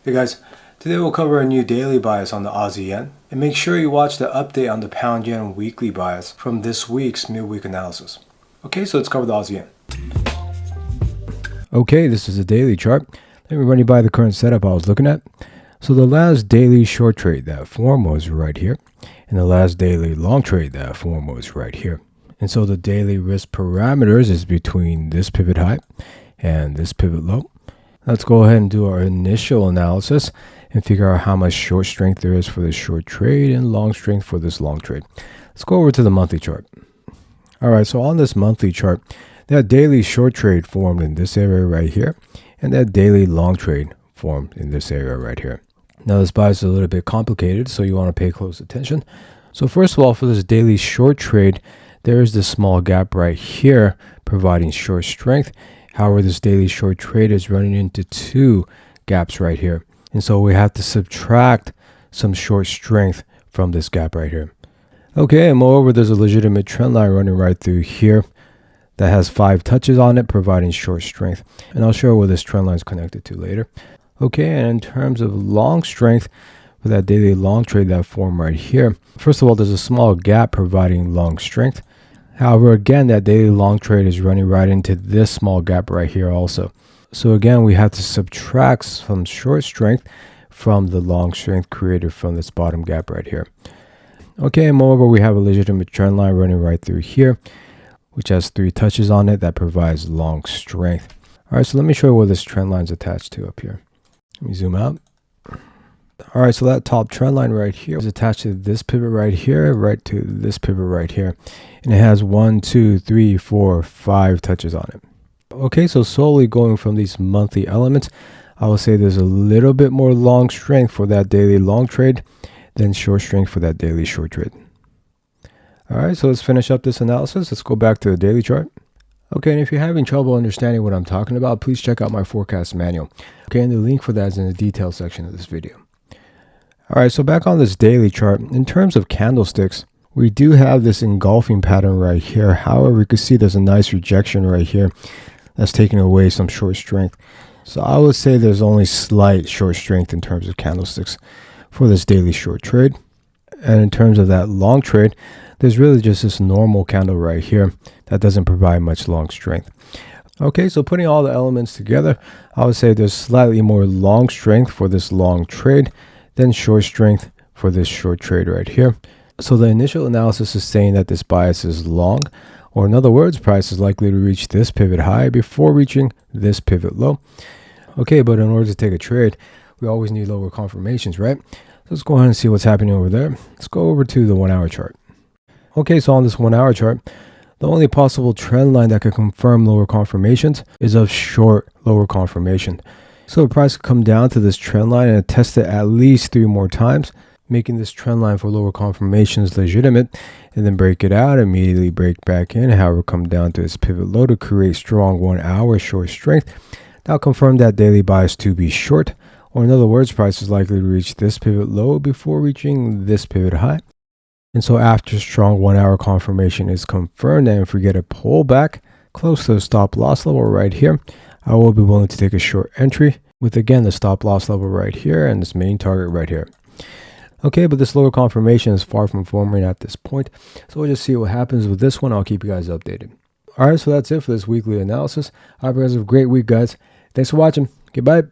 Hey guys, today we'll cover a new daily bias on the Aussie yen, and make sure you watch the update on the pound yen weekly bias from this week's midweek analysis. Okay, so let's cover the Aussie yen. Okay, this is a daily chart. Let me run you by the current setup I was looking at. So the last daily short trade that form was right here, and the last daily long trade that form was right here. And so the daily risk parameters is between this pivot high and this pivot low. Let's go ahead and do our initial analysis and figure out how much short strength there is for this short trade and long strength for this long trade. Let's go over to the monthly chart. All right, so on this monthly chart, that daily short trade formed in this area right here, and that daily long trade formed in this area right here. Now this bias is a little bit complicated, so you want to pay close attention. So first of all, for this daily short trade, there is this small gap right here providing short strength. However, this daily short trade is running into two gaps right here. And so we have to subtract some short strength from this gap right here. Okay, and moreover, there's a legitimate trend line running right through here that has 5 touches on it, providing short strength. And I'll show where this trend line is connected to later. Okay, and in terms of long strength, for that daily long trade that formed right here, first of all, there's a small gap providing long strength. However, again, that daily long trade is running right into this small gap right here also. So again, we have to subtract some short strength from the long strength created from this bottom gap right here. Okay, and moreover, we have a legitimate trend line running right through here, which has 3 touches on it that provides long strength. All right, so let me show you where this trend line is attached to up here. Let me zoom out. All right, so that top trend line right here is attached to this pivot right here, right to this pivot right here. And it has 1, 2, 3, 4, 5 touches on it. Okay, so solely going from these monthly elements, I will say there's a little bit more long strength for that daily long trade than short strength for that daily short trade. All right, so let's finish up this analysis. Let's go back to the daily chart. Okay, and if you're having trouble understanding what I'm talking about, please check out my forecast manual. Okay, and the link for that is in the details section of this video. All right, so back on this daily chart, in terms of candlesticks, we do have this engulfing pattern right here. However, we can see there's a nice rejection right here that's taking away some short strength. So I would say there's only slight short strength in terms of candlesticks for this daily short trade. And in terms of that long trade, there's really just this normal candle right here that doesn't provide much long strength. Okay, so putting all the elements together, I would say there's slightly more long strength for this long trade than short strength for this short trade right here. So the initial analysis is saying that this bias is long, or in other words, price is likely to reach this pivot high before reaching this pivot low. Okay, but in order to take a trade, we always need lower confirmations, right? So let's go ahead and see what's happening over there. Let's go over to the 1 hour chart. Okay, so on this 1 hour chart, the only possible trend line that could confirm lower confirmations is a short lower confirmation. So the price could come down to this trend line and test it at least 3 more times, making this trend line for lower confirmations legitimate, and then break it out, immediately break back in, however, come down to its pivot low to create strong 1 hour short strength. Now confirm that daily bias to be short, or in other words, price is likely to reach this pivot low before reaching this pivot high. And so after strong 1 hour confirmation is confirmed, and if we get a pullback close to the stop loss level right here, I will be willing to take a short entry with, again, the stop loss level right here and this main target right here. Okay, but this lower confirmation is far from forming at this point. So we'll just see what happens with this one. I'll keep you guys updated. All right, so that's it for this weekly analysis. I hope you guys have a great week, guys. Thanks for watching. Goodbye.